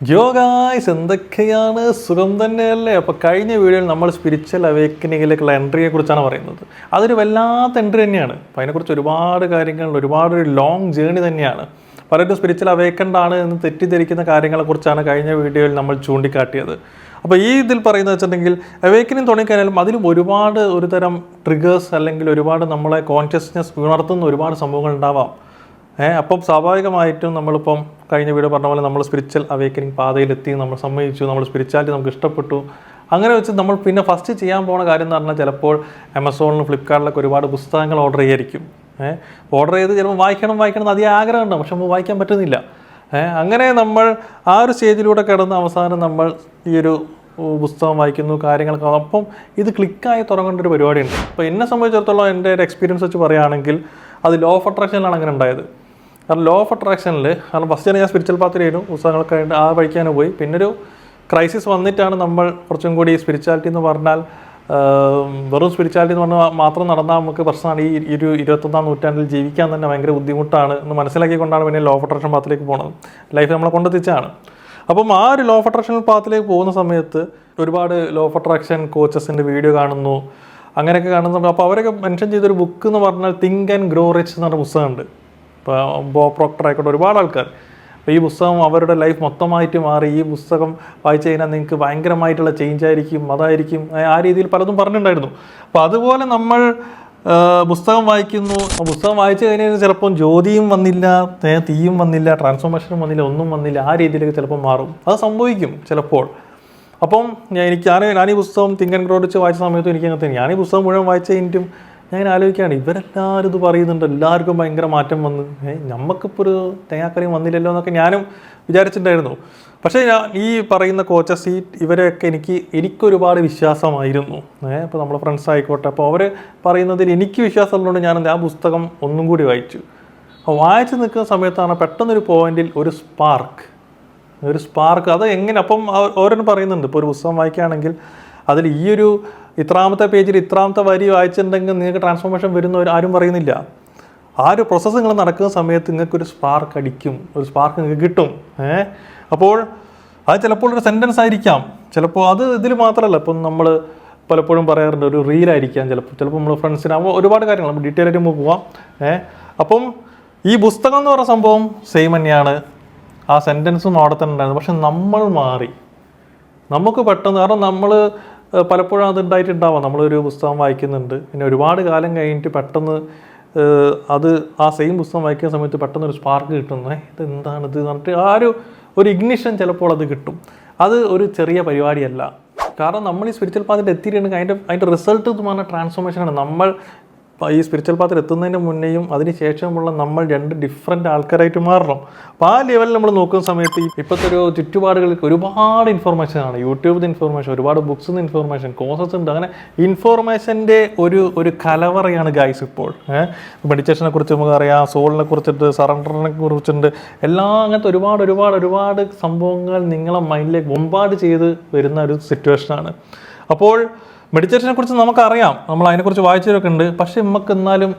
യോ ഗായ്സ്, എന്തൊക്കെയാണ്? സുഖം തന്നെയല്ലേ? അപ്പോൾ കഴിഞ്ഞ വീഡിയോയിൽ നമ്മൾ സ്പിരിച്വൽ അവേക്കനിങ്ങിലേക്കുള്ള എൻട്രിയെ കുറിച്ചാണ് പറയുന്നത്. അതൊരു വല്ലാത്ത എൻട്രി തന്നെയാണ്. അപ്പോൾ അതിനെക്കുറിച്ച് ഒരുപാട് കാര്യങ്ങൾ, ഒരുപാട് ലോങ് ജേണി തന്നെയാണ്. പലരും സ്പിരിച്വൽ അവേക്കൻഡ് എന്ന് തെറ്റിദ്ധരിക്കുന്ന കാര്യങ്ങളെക്കുറിച്ചാണ് കഴിഞ്ഞ വീഡിയോയിൽ നമ്മൾ ചൂണ്ടിക്കാട്ടിയത്. അപ്പോൾ ഈ ഇതിൽ പറയുന്നത് വെച്ചിട്ടുണ്ടെങ്കിൽ അവേക്കനിങ് തുടങ്ങിക്കഴിഞ്ഞാലും അതിലും ഒരുപാട് ഒരു തരം ട്രിഗേഴ്സ് അല്ലെങ്കിൽ ഒരുപാട് നമ്മളെ കോൺഷ്യസ്നെസ് ഉണർത്തുന്ന ഒരുപാട് സംഭവങ്ങൾ ഉണ്ടാവാം. അപ്പം സ്വാഭാവികമായിട്ടും നമ്മളിപ്പം കഴിഞ്ഞ വീഡിയോ പറഞ്ഞ പോലെ നമ്മൾ സ്പിരിച്വൽ അവേക്കനിങ് പാതയിലെത്തി, നമ്മൾ സമ്മതിച്ചു, നമ്മൾ സ്പിരിച്വാലിറ്റി നമുക്ക് ഇഷ്ടപ്പെട്ടു. അങ്ങനെ വെച്ച് നമ്മൾ പിന്നെ ഫസ്റ്റ് ചെയ്യാൻ പോകുന്ന കാര്യം എന്ന് പറഞ്ഞാൽ ചിലപ്പോൾ ആമസോണിലും ഫ്ലിപ്കാർട്ടിലൊക്കെ ഒരുപാട് പുസ്തകങ്ങൾ ഓർഡർ ചെയ്യായിരിക്കും. ഓർഡർ ചെയ്ത് ചിലപ്പോൾ വായിക്കണം എന്ന് അധികം ആഗ്രഹം ഉണ്ടാവും, പക്ഷെ നമ്മൾ വായിക്കാൻ പറ്റുന്നില്ല. അങ്ങനെ നമ്മൾ ആ ഒരു സ്റ്റേജിലൂടെ കിടന്ന് അവസാനം നമ്മൾ ഈ ഒരു പുസ്തകം വായിക്കുന്നു, കാര്യങ്ങളൊക്കെ. അപ്പം ഇത് ക്ലിക്കായി തുടങ്ങേണ്ട ഒരു പരിപാടിയുണ്ട്. അപ്പോൾ എന്നെ സംബന്ധിച്ചിടത്തോളം എൻ്റെ ഒരു എക്സ്പീരിയൻസ് വെച്ച് പറയുകയാണെങ്കിൽ അത് ലോ ഓഫ് അട്രാക്ഷനിലാണ് അങ്ങനെ ഉണ്ടായത്. കാരണം ലോ ഓഫ് അട്രാക്ഷനിൽ, കാരണം ഫസ്റ്റ് ഞാൻ സ്പിരിച്വൽ പാത്തിലായിരുന്നു, പുസ്തകങ്ങളൊക്കെ ആയിട്ട് ആ വഴിക്കാനും പോയി. പിന്നൊരു ക്രൈസിസ് വന്നിട്ടാണ് നമ്മൾ കുറച്ചും കൂടി സ്പിരിച്വാലിറ്റി എന്ന് പറഞ്ഞാൽ വെറും സ്പിരിച്വാലിറ്റി എന്ന് പറഞ്ഞാൽ മാത്രം നടന്നാൽ നമുക്ക് പ്രശ്നമാണ്. ഈ ഒരു 21ാം നൂറ്റാണ്ടിൽ ജീവിക്കാൻ തന്നെ ഭയങ്കര ബുദ്ധിമുട്ടാണ് എന്ന് മനസ്സിലാക്കിക്കൊണ്ടാണ് പിന്നെ ലോ ഓഫ് അട്രാക്ഷൻ പാത്തിലേക്ക് പോകുന്നത്. ലൈഫ് നമ്മളെ കൊണ്ടെത്തിച്ചാണ്. അപ്പം ആ ഒരു ലോ ഓഫ് അട്രാക്ഷൻ പാത്തിലേക്ക് പോകുന്ന സമയത്ത് ഒരുപാട് ലോ ഓഫ് അട്രാക്ഷൻ കോച്ചസിൻ്റെ വീഡിയോ കാണുന്നു, അങ്ങനെയൊക്കെ കാണുന്നുണ്ട്. അപ്പോൾ അവരൊക്കെ മെൻഷൻ ചെയ്തൊരു ബുക്ക് എന്ന് പറഞ്ഞാൽ തിങ്ക് ആൻഡ് ഗ്രോ റിച്ച് എന്ന് പറഞ്ഞ പുസ്തകമുണ്ട്. ഇപ്പോൾ ബോ പ്രോക്ടർ ആയിക്കോട്ടെ, ഒരുപാട് ആൾക്കാർ. അപ്പോൾ ഈ പുസ്തകം അവരുടെ ലൈഫ് മൊത്തമായിട്ട് മാറി. ഈ പുസ്തകം വായിച്ചു കഴിഞ്ഞാൽ നിങ്ങൾക്ക് ഭയങ്കരമായിട്ടുള്ള ചേഞ്ച് ആയിരിക്കും, അതായിരിക്കും, ആ രീതിയിൽ പലതും പറഞ്ഞിട്ടുണ്ടായിരുന്നു. അപ്പോൾ അതുപോലെ നമ്മൾ പുസ്തകം വായിക്കുന്നു. പുസ്തകം വായിച്ചു കഴിഞ്ഞാൽ ചിലപ്പം ജ്യോതിയും വന്നില്ല, തീയും വന്നില്ല, ട്രാൻസ്ഫോർമേഷനും വന്നില്ല, ഒന്നും വന്നില്ല. ആ രീതിയിലേക്ക് ചിലപ്പോൾ മാറും. അത് സംഭവിക്കും ചിലപ്പോൾ. അപ്പം ഞാൻ ഈ പുസ്തകം തിങ്ക് ആൻഡ് ഗ്രോ റിച്ച് വായിച്ച സമയത്തും എനിക്ക് അങ്ങനത്തെ, ഞാൻ ഈ പുസ്തകം മുഴുവൻ വായിച്ച കഴിഞ്ഞിട്ടും ഞാൻ ആലോചിക്കുകയാണ്, ഇവരെല്ലാവരും ഇത് പറയുന്നുണ്ട്, എല്ലാവർക്കും ഭയങ്കര മാറ്റം വന്ന്, നമുക്കിപ്പോൾ ഒരു തേങ്ങാക്കറിയും വന്നില്ലല്ലോ എന്നൊക്കെ ഞാനും വിചാരിച്ചിട്ടുണ്ടായിരുന്നു. പക്ഷേ ഈ പറയുന്ന കോച്ചസ് ഇവരെയൊക്കെ എനിക്കൊരുപാട് വിശ്വാസമായിരുന്നു. ഇപ്പോൾ നമ്മളെ ഫ്രണ്ട്സ് ആയിക്കോട്ടെ. അപ്പോൾ അവർ പറയുന്നതിൽ എനിക്ക് വിശ്വാസമുള്ളതുകൊണ്ട് ഞാൻ ആ പുസ്തകം ഒന്നും കൂടി വായിച്ചു. അപ്പോൾ വായിച്ച് നിൽക്കുന്ന സമയത്താണ് പെട്ടെന്നൊരു പോയിന്റിൽ ഒരു സ്പാർക്ക് അത് എങ്ങനെ, അപ്പം ഓരോന്നും പറയുന്നുണ്ട്. ഇപ്പോൾ ഒരു പുസ്തകം വായിക്കുകയാണെങ്കിൽ അതിൽ ഈ ഒരു ഇത്രാമത്തെ പേജിൽ ഇത്രാമത്തെ വരി വായിച്ചിട്ടുണ്ടെങ്കിൽ നിങ്ങൾക്ക് ട്രാൻസ്ഫോർമേഷൻ വരുന്ന ആരും പറയുന്നില്ല. ആ ഒരു പ്രോസസ്സ് നിങ്ങൾ നടക്കുന്ന സമയത്ത് നിങ്ങൾക്കൊരു സ്പാർക്ക് അടിക്കും, ഒരു സ്പാർക്ക് നിങ്ങൾക്ക് കിട്ടും. അപ്പോൾ അത് ചിലപ്പോൾ ഒരു സെൻറ്റൻസ് ആയിരിക്കാം, ചിലപ്പോൾ അത് ഇതിൽ മാത്രമല്ല. ഇപ്പം നമ്മൾ പലപ്പോഴും പറയാറുണ്ട് ഒരു റീലായിരിക്കാം, ചിലപ്പോൾ നമ്മൾ ഫ്രണ്ട്സിനാകുമ്പോൾ ഒരുപാട് കാര്യങ്ങൾ നമ്മൾ ഡീറ്റെയിൽ ആയിട്ട് നമുക്ക് പോവാം. അപ്പം ഈ പുസ്തകം എന്ന് പറയുന്ന സംഭവം സെയിം തന്നെയാണ്, ആ സെൻറ്റൻസും അവിടെ തന്നെ ഉണ്ടായിരുന്നു. പക്ഷെ നമ്മൾ മാറി, നമുക്ക് പെട്ടെന്ന്, കാരണം നമ്മൾ പലപ്പോഴും അത് ഉണ്ടായിട്ടുണ്ടാവാം. നമ്മളൊരു പുസ്തകം വായിക്കുന്നുണ്ട്, പിന്നെ ഒരുപാട് കാലം കഴിഞ്ഞിട്ട് പെട്ടെന്ന് അത് ആ സെയിം പുസ്തകം വായിക്കുന്ന സമയത്ത് പെട്ടെന്ന് ഒരു സ്പാർക്ക് കിട്ടുന്നു. ഇത് എന്താണിത് പറഞ്ഞിട്ട് ആ ഒരു ഇഗ്നിഷൻ ചിലപ്പോൾ അത് കിട്ടും. അത് ഒരു ചെറിയ പരിപാടിയല്ല. കാരണം നമ്മൾ ഈ സ്പിരിച്വൽ പാത്തിൽ എത്തിയിട്ടുണ്ടെങ്കിൽ അതിൻ്റെ റിസൾട്ട് എന്ന് പറഞ്ഞാൽ ട്രാൻസ്ഫോർമേഷനാണ്. നമ്മൾ ഈ സ്പിരിച്വൽ പാത്തിൽ എത്തുന്നതിന് മുന്നേയും അതിന് ശേഷമുള്ള നമ്മൾ രണ്ട് ഡിഫറെൻ്റ് ആൾക്കാരായിട്ട് മാറണം. അപ്പോൾ ആ ലെവലിൽ നമ്മൾ നോക്കുന്ന സമയത്ത് ഇപ്പോഴത്തെ ഒരു ചുറ്റുപാടുകളിൽ ഒരുപാട് ഇൻഫോർമേഷനാണ്. യൂട്യൂബിൽ ഇൻഫോർമേഷൻ, ഒരുപാട് ബുക്സിൽ നിന്ന് ഇൻഫോർമേഷൻ, കോഴ്സസ് ഉണ്ട്. അങ്ങനെ ഇൻഫോർമേഷൻ്റെ ഒരു കലവറയാണ് ഗൈസ് ഇപ്പോൾ. മെഡിറ്റേഷനെ കുറിച്ച് നമുക്കറിയാം, സോളിനെ കുറിച്ചിട്ട്, സറണ്ടറിനെ കുറിച്ചുണ്ട്, എല്ലാം അങ്ങനത്തെ ഒരുപാട് സംഭവങ്ങൾ നിങ്ങളെ മൈൻഡിലേക്ക് ബോംബാർഡ് ചെയ്ത് വരുന്ന ഒരു സിറ്റുവേഷനാണ്. അപ്പോൾ മെഡിറ്റേഷനെ കുറിച്ച് നമുക്കറിയാം, നമ്മൾ അതിനെക്കുറിച്ച് വായിച്ചവരൊക്കെ ഉണ്ട്. പക്ഷേ നമുക്ക് എന്നാലും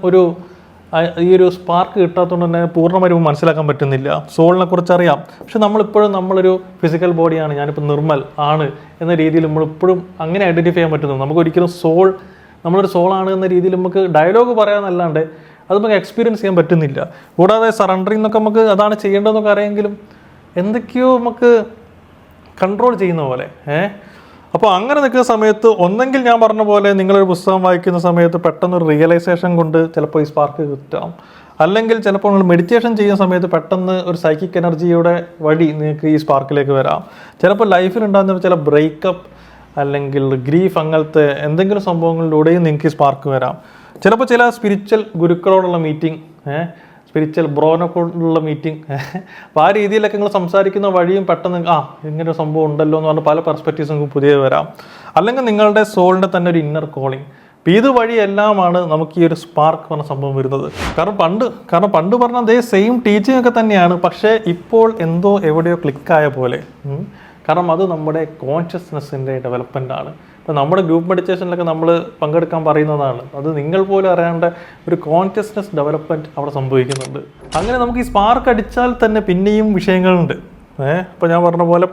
ഈ ഒരു സ്പാർക്ക് കിട്ടാത്തതുകൊണ്ട് തന്നെ പൂർണ്ണമായും മനസ്സിലാക്കാൻ പറ്റുന്നില്ല. സോളിനെ കുറിച്ച് അറിയാം, പക്ഷെ നമ്മളിപ്പോഴും നമ്മളൊരു ഫിസിക്കൽ ബോഡിയാണ്, ഞാനിപ്പോൾ നിർമ്മൽ ആണ് എന്ന രീതിയിൽ നമ്മളിപ്പോഴും അങ്ങനെ ഐഡൻറ്റിഫൈ ചെയ്യാൻ പറ്റുന്നു. നമുക്കൊരിക്കലും നമ്മളൊരു സോളാണ് എന്ന രീതിയിൽ നമുക്ക് ഡയലോഗ് പറയാമെന്നല്ലാണ്ട് അത് നമുക്ക് എക്സ്പീരിയൻസ് ചെയ്യാൻ പറ്റുന്നില്ല. കൂടാതെ സറണ്ടറിങ് എന്നൊക്കെ നമുക്ക് അതാണ് ചെയ്യേണ്ടതെന്നൊക്കെ അറിയാമെങ്കിലും എന്തൊക്കെയോ നമുക്ക് കൺട്രോൾ ചെയ്യുന്ന പോലെ. അപ്പോൾ അങ്ങനെ നിൽക്കുന്ന സമയത്ത് ഒന്നെങ്കിൽ ഞാൻ പറഞ്ഞ പോലെ നിങ്ങളൊരു പുസ്തകം വായിക്കുന്ന സമയത്ത് പെട്ടെന്നൊരു റിയലൈസേഷൻ കൊണ്ട് ചിലപ്പോൾ ഈ സ്പാർക്ക് കിട്ടാം. അല്ലെങ്കിൽ ചിലപ്പോൾ നിങ്ങൾ മെഡിറ്റേഷൻ ചെയ്യുന്ന സമയത്ത് പെട്ടെന്ന് ഒരു സൈക്കിക് എനർജിയുടെ വഴി നിങ്ങൾക്ക് ഈ സ്പാർക്കിലേക്ക് വരാം. ചിലപ്പോൾ ലൈഫിലുണ്ടാകുന്ന ചില ബ്രേക്കപ്പ് അല്ലെങ്കിൽ ഗ്രീഫ്, അങ്ങനത്തെ എന്തെങ്കിലും സംഭവങ്ങളിലൂടെയും നിങ്ങൾക്ക് ഈ സ്പാർക്ക് വരാം. ചിലപ്പോൾ ചില സ്പിരിച്വൽ ഗുരുക്കളോടുള്ള മീറ്റിംഗ്, സ്പിരിച്വൽ ബ്രോനോടുള്ള മീറ്റിംഗ്, അപ്പോൾ ആ രീതിയിലൊക്കെ നിങ്ങൾ സംസാരിക്കുന്ന വഴിയും പെട്ടെന്ന് ഇങ്ങനെ ഒരു സംഭവം ഉണ്ടല്ലോ എന്ന് പറഞ്ഞാൽ പല പെർസ്പെക്റ്റീവ്സ് നിങ്ങൾക്ക് പുതിയ വരാം. അല്ലെങ്കിൽ നിങ്ങളുടെ സോളിൻ്റെ തന്നെ ഒരു ഇന്നർ കോളിംഗ്. അപ്പോൾ ഇത് വഴിയെല്ലാമാണ് നമുക്ക് ഈ ഒരു സ്പാർക്ക് പറഞ്ഞ സംഭവം വരുന്നത്. കാരണം പണ്ട് പറഞ്ഞാൽ അതേ സെയിം ടീച്ചിങ് ഒക്കെ തന്നെയാണ്, പക്ഷേ ഇപ്പോൾ എന്തോ എവിടെയോ ക്ലിക്കായ പോലെ. കാരണം അത് നമ്മുടെ കോൺഷ്യസ്നെസ്സിൻ്റെ ഡെവലപ്മെൻ്റ് ആണ്. ഇപ്പോൾ നമ്മുടെ ഗ്രൂപ്പ് മെഡിറ്റേഷനിലൊക്കെ നമ്മൾ പങ്കെടുക്കാൻ പറയുന്നതാണ്. അത് നിങ്ങൾ പോലും അറിയാണ്ട ഒരു കോൺഷ്യസ്നെസ് ഡെവലപ്മെൻറ്റ് അവിടെ സംഭവിക്കുന്നുണ്ട്. അങ്ങനെ നമുക്ക് ഈ സ്പാർക്ക് അടിച്ചാൽ തന്നെ പിന്നെയും വിഷയങ്ങളുണ്ട്. ഇപ്പോൾ ഞാൻ പറഞ്ഞ പോലെ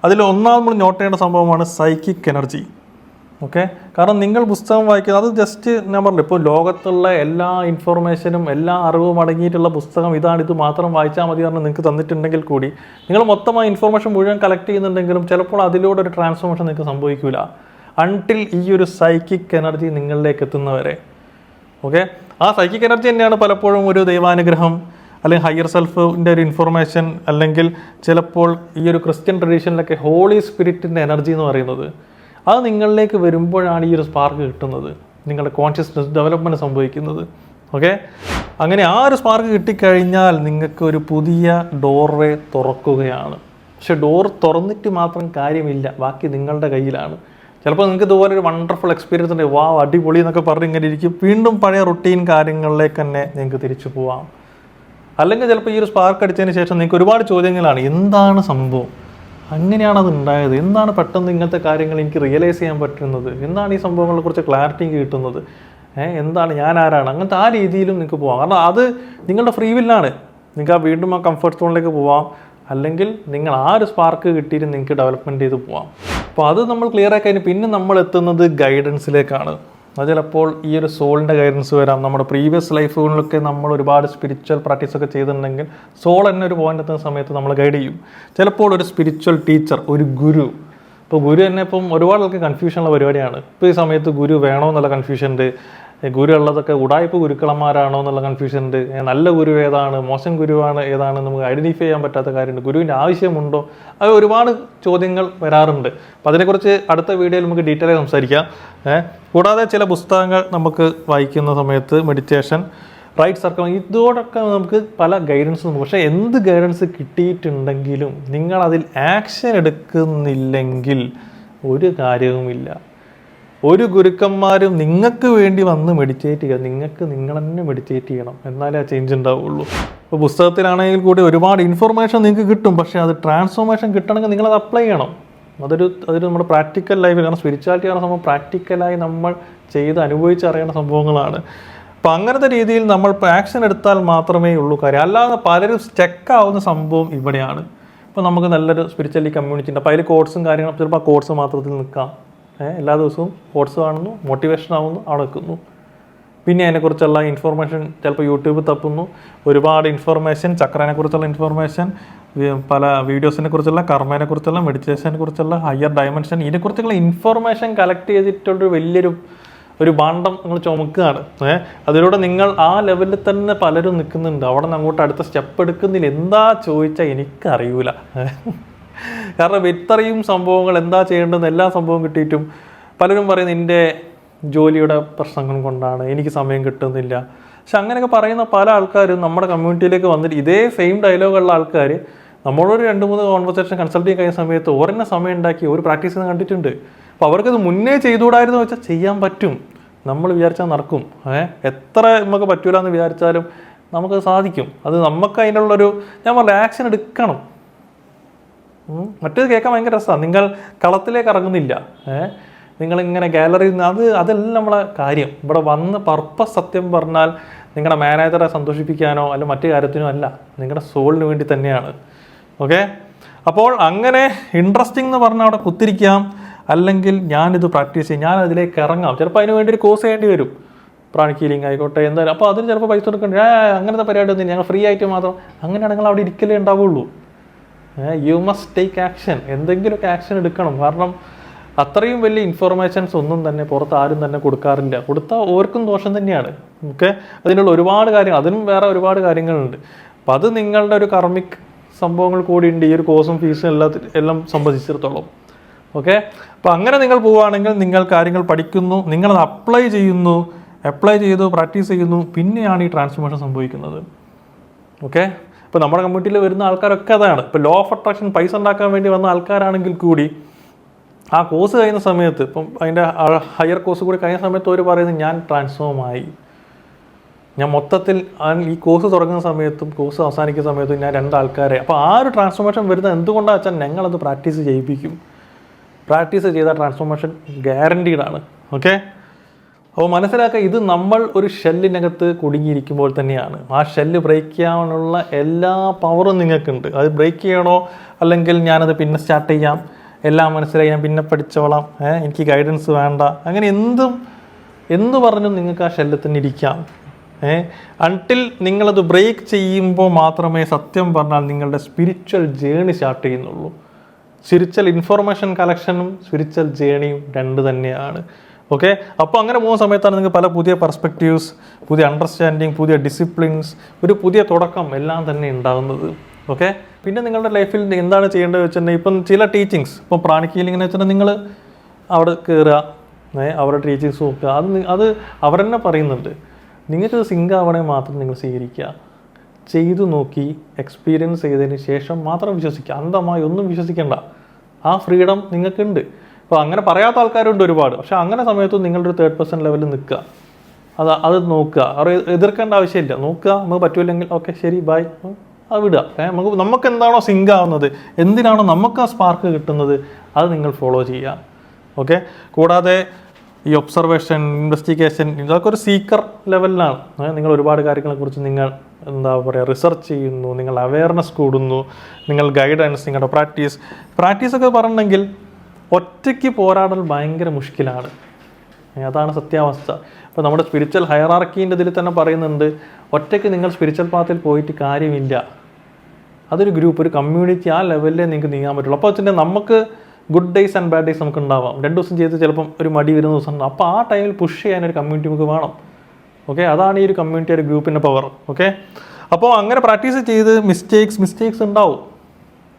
അതിൽ ഒന്നാമത് നോട്ട് ചെയ്യേണ്ട സംഭവമാണ് സൈക്കിക് എനർജി. ഓക്കെ, കാരണം നിങ്ങൾ പുസ്തകം വായിക്കുന്നത് അത് ജസ്റ്റ് ഞാൻ പറഞ്ഞു, ഇപ്പോൾ ലോകത്തുള്ള എല്ലാ ഇൻഫോർമേഷനും എല്ലാ അറിവും അടങ്ങിയിട്ടുള്ള പുസ്തകം ഇത് മാത്രം വായിച്ചാൽ മതി പറഞ്ഞ് നിങ്ങൾക്ക് തന്നിട്ടുണ്ടെങ്കിൽ കൂടി നിങ്ങൾ മൊത്തമായി ഇൻഫോർമേഷൻ മുഴുവൻ കളക്ട് ചെയ്യുന്നുണ്ടെങ്കിലും ചിലപ്പോൾ അതിലൂടെ ഒരു ട്രാൻസ്ഫോർമേഷൻ നിങ്ങൾക്ക് സംഭവിക്കില്ല അൺടിൽ ഈ ഒരു സൈക്കിക് എനർജി നിങ്ങളിലേക്ക് എത്തുന്നവരെ. ഓക്കെ, ആ സൈക്കിക് എനർജി തന്നെയാണ് പലപ്പോഴും ഒരു ദൈവാനുഗ്രഹം അല്ലെങ്കിൽ ഹയർ സെൽഫിൻ്റെ ഒരു ഇൻഫോർമേഷൻ, അല്ലെങ്കിൽ ചിലപ്പോൾ ഈ ഒരു ക്രിസ്ത്യൻ ട്രഡീഷനിലൊക്കെ ഹോളി സ്പിരിറ്റിൻ്റെ എനർജി എന്ന് പറയുന്നത്. അത് നിങ്ങളിലേക്ക് വരുമ്പോഴാണ് ഈ ഒരു സ്പാർക്ക് കിട്ടുന്നത്, നിങ്ങളുടെ കോൺഷ്യസ്നസ് ഡെവലപ്മെൻറ്റ് സംഭവിക്കുന്നത്. ഓക്കെ, അങ്ങനെ ആ ഒരു സ്പാർക്ക് കിട്ടിക്കഴിഞ്ഞാൽ നിങ്ങൾക്ക് ഒരു പുതിയ ഡോർവേ തുറക്കുകയാണ്. പക്ഷെ ഡോർ തുറന്നിട്ട് മാത്രം കാര്യമില്ല, ബാക്കി നിങ്ങളുടെ കയ്യിലാണ്. ചിലപ്പോൾ നിങ്ങൾക്ക് ഇതുപോലെ ഒരു വണ്ടർഫുൾ എക്സ്പീരിയൻസ് ഉണ്ട്, വാ അടിപൊളി എന്നൊക്കെ പറഞ്ഞ് ഇങ്ങനെ ഇരിക്കും, വീണ്ടും പഴയ റുട്ടീൻ കാര്യങ്ങളിലേക്ക് തന്നെ നിങ്ങൾക്ക് തിരിച്ചു പോവാം. അല്ലെങ്കിൽ ചിലപ്പോൾ ഈ ഒരു സ്പാർക്ക് അടിച്ചതിന് ശേഷം നിങ്ങൾക്ക് ഒരുപാട് ചോദ്യങ്ങളാണ്, എന്താണ് സംഭവം, അങ്ങനെയാണ് അത് ഉണ്ടായത്, എന്താണ് പെട്ടെന്ന് ഇങ്ങനത്തെ കാര്യങ്ങൾ എനിക്ക് റിയലൈസ് ചെയ്യാൻ പറ്റുന്നത്, എന്താണ് ഈ സംഭവങ്ങളെക്കുറിച്ച് ക്ലാരിറ്റി കിട്ടുന്നത്, എന്താണ് ഞാൻ ആരാണ്, അങ്ങനത്തെ ആ രീതിയിലും നിങ്ങൾക്ക് പോവാം. കാരണം അത് നിങ്ങളുടെ ഫ്രീ വില്ലാണ്. നിങ്ങൾക്ക് വീണ്ടും ആ കംഫർട്ട് സോണിലേക്ക് പോവാം, അല്ലെങ്കിൽ നിങ്ങൾ ആ ഒരു സ്പാർക്ക് കിട്ടിയിട്ട് നിങ്ങൾക്ക് ഡെവലപ്മെൻറ്റ് ചെയ്ത് പോവാം. അപ്പോൾ അത് നമ്മൾ ക്ലിയർ ആക്കി കഴിഞ്ഞ് പിന്നെ നമ്മൾ എത്തുന്നത് ഗൈഡൻസിലേക്കാണ്. അത് ചിലപ്പോൾ ഈ ഒരു സോളിൻ്റെ ഗൈഡൻസ് വരാം. നമ്മുടെ പ്രീവിയസ് ലൈഫുകളിലൊക്കെ നമ്മൾ ഒരുപാട് സ്പിരിച്വൽ പ്രാക്ടീസൊക്കെ ചെയ്തിട്ടുണ്ടെങ്കിൽ സോൾ തന്നെ ഒരു പോയിന്റ് എത്തുന്ന സമയത്ത് നമ്മൾ ഗൈഡ് ചെയ്യും. ചിലപ്പോൾ ഒരു സ്പിരിച്വൽ ടീച്ചർ, ഒരു ഗുരു. ഇപ്പോൾ ഗുരു തന്നെ ഇപ്പം ഒരുപാട് ആൾക്ക് കൺഫ്യൂഷനുള്ള പരിപാടിയാണ്. ഇപ്പോൾ ഈ സമയത്ത് ഗുരു വേണോ എന്നുള്ള കൺഫ്യൂഷൻ ഉണ്ട്, ഗുരു ഉള്ളതൊക്കെ ഉടായ്പ ഗുരുക്കളന്മാരാണോ എന്നുള്ള കൺഫ്യൂഷൻ ഉണ്ട്, നല്ല ഗുരു ഏതാണ്, മോശം ഗുരുവാണ് ഏതാണ് നമുക്ക് ഐഡൻറ്റിഫൈ ചെയ്യാൻ പറ്റാത്ത കാര്യമുണ്ട്, ഗുരുവിൻ്റെ ആവശ്യമുണ്ടോ, അത് ഒരുപാട് ചോദ്യങ്ങൾ വരാറുണ്ട്. അപ്പോൾ അതിനെക്കുറിച്ച് അടുത്ത വീഡിയോയിൽ നമുക്ക് ഡീറ്റെയിൽ ആയി സംസാരിക്കാം. കൂടാതെ ചില പുസ്തകങ്ങൾ നമുക്ക് വായിക്കുന്ന സമയത്ത് മെഡിറ്റേഷൻ, റൈറ്റ് സർക്കിൾ, ഇതോടൊക്കെ നമുക്ക് പല ഗൈഡൻസ് ഉണ്ട്. പക്ഷേ എന്ത് ഗൈഡൻസ് കിട്ടിയിട്ടുണ്ടെങ്കിലും നിങ്ങളതിൽ ആക്ഷൻ എടുക്കുന്നില്ലെങ്കിൽ ഒരു കാര്യവുമില്ല. ഒരു ഗുരുക്കന്മാരും നിങ്ങൾക്ക് വേണ്ടി വന്ന് മെഡിറ്റേറ്റ് ചെയ്യുക, നിങ്ങൾക്ക് നിങ്ങൾ തന്നെ മെഡിറ്റേറ്റ് ചെയ്യണം, എന്നാലേ ആ ചേഞ്ച് ഉണ്ടാവുള്ളൂ. ഇപ്പോൾ പുസ്തകത്തിലാണെങ്കിൽ കൂടി ഒരുപാട് ഇൻഫർമേഷൻ നിങ്ങൾക്ക് കിട്ടും, പക്ഷേ അത് ട്രാൻസ്ഫോർമേഷൻ കിട്ടണമെങ്കിൽ നിങ്ങളത് അപ്ലൈ ചെയ്യണം. അതൊരു നമ്മുടെ പ്രാക്ടിക്കൽ ലൈഫിൽ, കാരണം സ്പിരിച്വാലിറ്റി ആണ് സംഭവം പ്രാക്ടിക്കലായി നമ്മൾ ചെയ്ത് അനുഭവിച്ചറിയേണ്ട സംഭവങ്ങളാണ്. അപ്പോൾ അങ്ങനത്തെ രീതിയിൽ നമ്മൾ ആക്ഷൻ എടുത്താൽ മാത്രമേ ഉള്ളൂ കാര്യം. അല്ലാതെ പലരും സ്റ്റക്കാവുന്ന സംഭവം ഇവിടെയാണ്. ഇപ്പോൾ നമുക്ക് നല്ലൊരു സ്പിരിച്വാലിറ്റി കമ്മ്യൂണിറ്റി ഉണ്ട്, അപ്പോൾ അതിൽ കോഴ്സും കാര്യങ്ങളും ചിലപ്പോൾ ആ കോഴ്സ് മാത്രത്തിൽ നിൽക്കാം. എല്ലാ ദിവസവും കോഴ്സ് കാണുന്നു, മോട്ടിവേഷൻ ആവുന്നു, അവിടെ നിൽക്കുന്നു. പിന്നെ അതിനെക്കുറിച്ചുള്ള ഇൻഫോർമേഷൻ ചിലപ്പോൾ യൂട്യൂബ് തപ്പുന്നു, ഒരുപാട് ഇൻഫോർമേഷൻ, ചക്രനെക്കുറിച്ചുള്ള ഇൻഫോർമേഷൻ, പല വീഡിയോസിനെ കുറിച്ചുള്ള, കർമ്മേനെ കുറിച്ചുള്ള, മെഡിറ്റേഷനെ കുറിച്ചുള്ള, ഹയർ ഡയമെൻഷൻ, ഇതിനെക്കുറിച്ചുള്ള ഇൻഫോർമേഷൻ കളക്ട് ചെയ്തിട്ടുള്ളൊരു വലിയൊരു ഭാണ്ഡം നിങ്ങൾ ചുമക്കുകയാണ്. അതിലൂടെ നിങ്ങൾ ആ ലെവലിൽ തന്നെ പലരും നിൽക്കുന്നുണ്ട്. അവിടെ നിന്ന് അങ്ങോട്ട് അടുത്ത സ്റ്റെപ്പ് എടുക്കുന്നില്ല. എന്താ ചോദിച്ചാൽ എനിക്കറിയൂല. കാരണം ഇത്രയും സംഭവങ്ങൾ എന്താ ചെയ്യേണ്ടതെന്ന് എല്ലാ സംഭവം കിട്ടിയിട്ടും പലരും പറയുന്നത് എൻ്റെ ജോലിയുടെ പ്രശ്നങ്ങൾ കൊണ്ടാണ്, എനിക്ക് സമയം കിട്ടുന്നില്ല. പക്ഷെ അങ്ങനെയൊക്കെ പറയുന്ന പല ആൾക്കാരും നമ്മുടെ കമ്മ്യൂണിറ്റിയിലേക്ക് വന്നിട്ട് ഇതേ സെയിം ഡയലോഗുള്ള ആൾക്കാർ നമ്മളൊരു 2-3 കോൺവെർസേഷൻ കൺസൾട്ട് ചെയ്യാൻ കഴിയുന്ന സമയത്ത് ഒരെണ്ണം സമയം ഉണ്ടാക്കി ഒരു പ്രാക്ടീസ് ചെയ്യുന്ന കണ്ടിട്ടുണ്ട്. അപ്പോൾ അവർക്കത് മുന്നേ ചെയ്തുകൂടായിരുന്നു വെച്ചാൽ ചെയ്യാൻ പറ്റും. നമ്മൾ വിചാരിച്ചാൽ നടക്കും. എത്ര നമുക്ക് പറ്റൂല എന്ന് വിചാരിച്ചാലും നമുക്കത് സാധിക്കും. അത് നമുക്ക് അതിനുള്ളൊരു ഞാൻ പറഞ്ഞ ആക്ഷൻ എടുക്കണം. മറ്റേത് കേൾക്കാൻ ഭയങ്കര രസമാണ്. നിങ്ങൾ കളത്തിലേക്ക് ഇറങ്ങുന്നില്ല, നിങ്ങളിങ്ങനെ ഗാലറിയിൽ നിന്ന് അതെല്ലാം നമ്മളെ കാര്യം. ഇവിടെ വന്ന് പർപ്പസ് സത്യം പറഞ്ഞാൽ നിങ്ങളുടെ മാനേജറെ സന്തോഷിപ്പിക്കാനോ അല്ലെങ്കിൽ മറ്റു കാര്യത്തിനോ അല്ല, നിങ്ങളുടെ സോളിന് വേണ്ടി തന്നെയാണ്. ഓക്കെ, അപ്പോൾ അങ്ങനെ ഇൻട്രസ്റ്റിംഗ് എന്ന് പറഞ്ഞാൽ അവിടെ കുത്തിരിക്കാം, അല്ലെങ്കിൽ ഞാനിത് പ്രാക്ടീസ് ചെയ്യും, ഞാൻ അതിലേക്ക് ഇറങ്ങാം. ചിലപ്പോൾ അതിന് വേണ്ടി ഒരു കോഴ്സ് ചെയ്യേണ്ടി വരും, പ്രാണിക് ഹീലിംഗ് ആയിക്കോട്ടെ, എന്തായാലും. അപ്പോൾ അതിന് ചിലപ്പോൾ പൈസ കൊടുക്കേണ്ടി, അങ്ങനത്തെ പരിപാടി ഒന്നും ഞങ്ങൾ ഫ്രീ ആയിട്ട് മാത്രം അങ്ങനെയാണെങ്കിൽ അവിടെ ഇരിക്കലേ ഉണ്ടാവുള്ളൂ. You must take action. എന്തെങ്കിലുമൊക്കെ ആക്ഷൻ എടുക്കണം. കാരണം അത്രയും വലിയ ഇൻഫോർമേഷൻസ് ഒന്നും തന്നെ പുറത്ത് ആരും തന്നെ കൊടുക്കാറില്ല. കൊടുത്താൽ ഓർക്കും ദോഷം തന്നെയാണ്. ഓക്കെ, അതിനുള്ള ഒരുപാട് കാര്യങ്ങൾ, അതിനും വേറെ ഒരുപാട് കാര്യങ്ങളുണ്ട്. അപ്പം അത് നിങ്ങളുടെ ഒരു കർമ്മിക് സംഭവങ്ങൾ കൂടി ഉണ്ട് ഈ ഒരു കോഴ്സും ഫീസും എല്ലാം സംബന്ധിച്ചിടത്തോളം. ഓക്കെ, അപ്പോൾ അങ്ങനെ നിങ്ങൾ പോവുകയാണെങ്കിൽ നിങ്ങൾ കാര്യങ്ങൾ പഠിക്കുന്നു, നിങ്ങളത് അപ്ലൈ ചെയ്തു പ്രാക്ടീസ് ചെയ്യുന്നു, പിന്നെയാണ് ഈ ട്രാൻസ്ഫോർമേഷൻ സംഭവിക്കുന്നത്. ഓക്കെ, ഇപ്പോൾ നമ്മുടെ കമ്മ്യൂണിറ്റിയിൽ വരുന്ന ആൾക്കാരൊക്കെ അതാണ്. ഇപ്പോൾ ലോ ഓഫ് അട്രാക്ഷൻ പൈസ ഉണ്ടാക്കാൻ വേണ്ടി വന്ന ആൾക്കാരാണെങ്കിൽ കൂടി ആ കോഴ്സ് കഴിയുന്ന സമയത്ത്, ഇപ്പം അതിൻ്റെ ഹയർ കോഴ്സ് കൂടി കഴിയുന്ന സമയത്ത് അവർ പറയുന്നത് ഞാൻ ട്രാൻസ്ഫോമായി, ഞാൻ മൊത്തത്തിൽ ഈ കോഴ്സ് തുടങ്ങുന്ന സമയത്തും കോഴ്സ് അവസാനിക്കുന്ന സമയത്തും ഞാൻ 2 ആൾക്കാരെ. അപ്പോൾ ആ ഒരു ട്രാൻസ്ഫോർമേഷൻ വരുന്നത് എന്തുകൊണ്ടാണെന്ന് വെച്ചാൽ ഞങ്ങളത് പ്രാക്ടീസ് ചെയ്യിപ്പിക്കും. പ്രാക്ടീസ് ചെയ്ത ട്രാൻസ്ഫോർമേഷൻ ഗ്യാരണ്ടീഡാണ്. ഓക്കെ, അപ്പോൾ മനസ്സിലാക്കുക, ഇത് നമ്മൾ ഒരു ഷെല്ലിനകത്ത് കുടുങ്ങിയിരിക്കുമ്പോൾ തന്നെയാണ്. ആ ഷെല്ല് ബ്രേക്ക് ചെയ്യാനുള്ള എല്ലാ പവറും നിങ്ങൾക്കുണ്ട്. അത് ബ്രേക്ക് ചെയ്യണോ അല്ലെങ്കിൽ ഞാനത് പിന്നെ സ്റ്റാർട്ട് ചെയ്യാം, എല്ലാം മനസ്സിലായി ഞാൻ പിന്നെ പഠിച്ചോളാം, എനിക്ക് ഗൈഡൻസ് വേണ്ട, അങ്ങനെ എന്ത് പറഞ്ഞും നിങ്ങൾക്ക് ആ ഷെല്ലിൽ തന്നെ ഇരിക്കാം. അൺടിൽ നിങ്ങളത് ബ്രേക്ക് ചെയ്യുമ്പോൾ മാത്രമേ സത്യം പറഞ്ഞാൽ നിങ്ങളുടെ സ്പിരിച്വൽ ജേണി സ്റ്റാർട്ട് ചെയ്യുന്നുള്ളൂ. സ്പിരിച്വൽ ഇൻഫർമേഷൻ കളക്ഷനും സ്പിരിച്വൽ ജേണിയും രണ്ട് തന്നെയാണ്. ഓക്കെ, അപ്പോൾ അങ്ങനെ പോകുന്ന സമയത്താണ് നിങ്ങൾക്ക് പല പുതിയ പെർസ്പെക്റ്റീവ്സ്, പുതിയ അണ്ടർസ്റ്റാൻഡിങ്, പുതിയ ഡിസിപ്ലിൻസ്, ഒരു പുതിയ തുടക്കം എല്ലാം തന്നെ ഉണ്ടാകുന്നത്. ഓക്കെ, പിന്നെ നിങ്ങളുടെ ലൈഫിൽ എന്താണ് ചെയ്യേണ്ടത് വെച്ചിട്ടുണ്ടെങ്കിൽ, ഇപ്പം ചില ടീച്ചിങ്സ്, ഇപ്പം പ്രാണിക് ഹീലിംഗിനെ വെച്ചിട്ടുണ്ടെങ്കിൽ നിങ്ങൾ അവിടെ കയറുക, അവരുടെ ടീച്ചിങ്സ് നോക്കുക, അത് അവർ തന്നെ പറയുന്നുണ്ട്. നിങ്ങൾക്ക് സിങ്ക് ആവണേ മാത്രം നിങ്ങൾ സ്വീകരിക്കുക, ചെയ്തു നോക്കി എക്സ്പീരിയൻസ് ചെയ്തതിന് ശേഷം മാത്രം വിശ്വസിക്കുക. അന്ധമായി ഒന്നും വിശ്വസിക്കേണ്ട, ആ ഫ്രീഡം നിങ്ങൾക്കുണ്ട്. അപ്പോൾ അങ്ങനെ പറയാത്ത ആൾക്കാരുണ്ട് ഒരുപാട്. പക്ഷേ അങ്ങനെ സമയത്തും നിങ്ങളൊരു 3rd person ലെവലിൽ നിൽക്കുക, അത് നോക്കുക, അവർ എതിർക്കേണ്ട ആവശ്യമില്ല. നോക്കുക, നമുക്ക് പറ്റൂല്ലെങ്കിൽ ഓക്കെ ശരി ബൈ, അത് വിടുക. നമുക്ക് എന്താണോ സിങ്ക് ആവുന്നത്, എന്തിനാണോ നമുക്ക് ആ സ്പാർക്ക് കിട്ടുന്നത്, അത് നിങ്ങൾ ഫോളോ ചെയ്യുക. ഓക്കെ, കൂടാതെ ഈ ഒബ്സർവേഷൻ, ഇൻവെസ്റ്റിഗേഷൻ, ഇതൊക്കെ ഒരു സീക്കർ ലെവലിലാണ്. നിങ്ങൾ ഒരുപാട് കാര്യങ്ങളെക്കുറിച്ച് നിങ്ങൾ എന്താ പറയുക റിസർച്ച് ചെയ്യുന്നു, നിങ്ങൾ അവയർനെസ് കൂടുന്നു, നിങ്ങൾ ഗൈഡൻസ്, നിങ്ങളുടെ പ്രാക്ടീസൊക്കെ പറഞ്ഞെങ്കിൽ ഒറ്റയ്ക്ക് പോരാടൽ ഭയങ്കര മുഷ്കിലാണ്. അതാണ് സത്യാവസ്ഥ. ഇപ്പോൾ നമ്മുടെ സ്പിരിച്വൽ ഹയറാർക്കീൻ്റെ ഇതിൽ തന്നെ പറയുന്നുണ്ട്, ഒറ്റയ്ക്ക് നിങ്ങൾ സ്പിരിച്വൽ പാത്തിൽ പോയിട്ട് കാര്യമില്ല. അതൊരു ഗ്രൂപ്പ്, ഒരു കമ്മ്യൂണിറ്റി, ആ ലെവലിലേ നിങ്ങൾക്ക് നീങ്ങാൻ പറ്റുള്ളൂ. അപ്പോൾ വെച്ചിട്ടുണ്ടെങ്കിൽ നമുക്ക് good days and bad days നമുക്ക് ഉണ്ടാവാം. 2 ദിവസം ചെയ്ത് ചിലപ്പം ഒരു മടി വരുന്ന ദിവസം ഉണ്ടാവും. അപ്പോൾ ആ ടൈമിൽ പുഷ് ചെയ്യാൻ ഒരു കമ്മ്യൂണിറ്റി നമുക്ക് വേണം. ഓക്കെ, അതാണ് ഈ ഒരു കമ്മ്യൂണിറ്റി, ഒരു ഗ്രൂപ്പിൻ്റെ പവർ. ഓക്കെ, അപ്പോൾ അങ്ങനെ പ്രാക്ടീസ് ചെയ്ത് മിസ്റ്റേക്സ് ഉണ്ടാവും.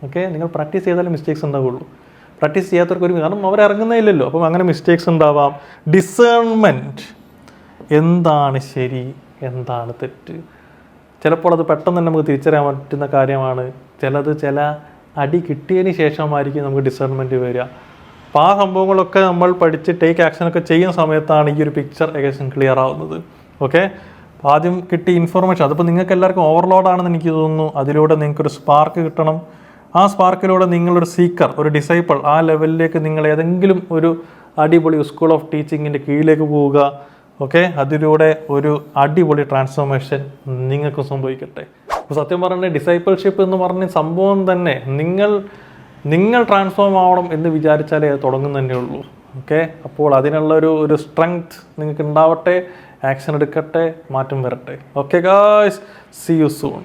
ഓക്കെ, നിങ്ങൾ പ്രാക്ടീസ് ചെയ്താലും മിസ്റ്റേക്സ് ഉണ്ടാവുള്ളൂ. പ്രാക്ടീസ് ചെയ്യാത്തവർക്ക് കാരണം അവരിറങ്ങുന്നേ ഇല്ലല്ലോ. അപ്പം അങ്ങനെ മിസ്റ്റേക്സ് ഉണ്ടാവാം. ഡിസേൺമെൻറ്റ്, എന്താണ് ശരി എന്താണ് തെറ്റ്, ചിലപ്പോൾ അത് പെട്ടെന്ന് തന്നെ നമുക്ക് തിരിച്ചറിയാൻ പറ്റുന്ന കാര്യമാണ്. ചില അടി കിട്ടിയതിന് ശേഷമായിരിക്കും നമുക്ക് ഡിസേൺമെൻറ്റ് വരിക. അപ്പോൾ ആ സംഭവങ്ങളൊക്കെ നമ്മൾ പഠിച്ച് ടേക്ക് ആക്ഷനൊക്കെ ചെയ്യുന്ന സമയത്താണ് ഈ ഒരു പിക്ചർ ഏകദേശം ക്ലിയർ ആവുന്നത്. ഓക്കെ, ആദ്യം കിട്ടിയ ഇൻഫർമേഷൻ അതിപ്പോൾ നിങ്ങൾക്ക് എല്ലാവർക്കും ഓവർലോഡാണെന്ന് എനിക്ക് തോന്നുന്നു. അതിലൂടെ നിങ്ങൾക്കൊരു സ്പാർക്ക് കിട്ടണം. ആ സ്പാർക്കിലൂടെ നിങ്ങളൊരു സീക്കർ, ഒരു ഡിസൈപ്പിൾ, ആ ലെവലിലേക്ക് നിങ്ങൾ ഏതെങ്കിലും ഒരു അടിപൊളി സ്കൂൾ ഓഫ് ടീച്ചിങ്ങിൻ്റെ കീഴിലേക്ക് പോവുക. ഓക്കെ, അതിലൂടെ ഒരു അടിപൊളി ട്രാൻസ്ഫോർമേഷൻ നിങ്ങൾക്ക് സംഭവിക്കട്ടെ. അപ്പോൾ സത്യം പറഞ്ഞാൽ ഡിസൈപ്പിൾഷിപ്പ് എന്ന് പറഞ്ഞ സംഭവം തന്നെ നിങ്ങൾ ട്രാൻസ്ഫോം ആവണം എന്ന് വിചാരിച്ചാലേ അത് തുടങ്ങുന്നതന്നെ ഉള്ളൂ. ഓക്കെ, അപ്പോൾ അതിനുള്ള ഒരു സ്ട്രെങ്ത് നിങ്ങൾക്ക് ഉണ്ടാവട്ടെ, ആക്ഷൻ എടുക്കട്ടെ, മാറ്റം വരട്ടെ. Okay guys, see you soon.